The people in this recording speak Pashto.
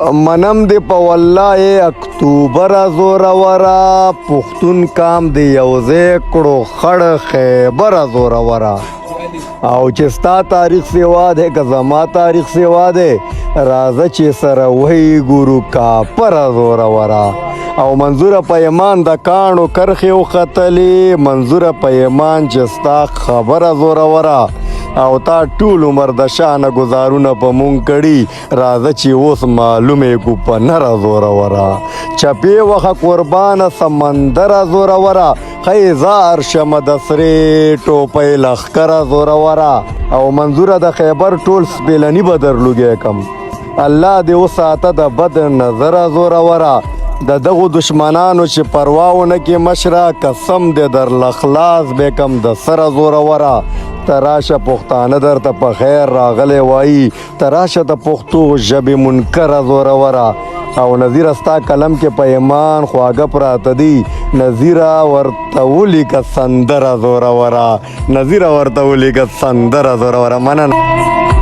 منم دی په والله اکتوبر زورورا پښتون کام دی یوځای کړو خړ خیبر زورورا او چې ستا تاریخ سیوا دی که زما تاریخ سیوا دی راځه چې سره وهی ګورو کاپر زورورا او منظوره پیمان د کاڼو کرښې وختلې منظوره پیمان چې ستا خبره زورورا او تا ټول عمر د شانه گزارونه په مونږ کړي راځه چې اوس معلومې کو په نره زورورا چپې وخه قربانه سمندره زورورا خیزار شمه د سرې ټوپۍ لښکره زورورا او منظوره د خیبر ټول سپېلني به درلوږی کم الله دې وساته د بد نظره زورورا د دغو دشمنانو چې پروا ونه کې مشره قسم دې درله خلاص به کم د سره زورورا تراشه پښتانه درته په خیر راغلی وایي تراشه د پښتو ژبې منکره زورورا او نظیره ستا قلم کې په ایمان خواږه پراته دي نظیره ورته ولیکه سندره زورورا نظیره ورته ولیکه سندره زورورا مننه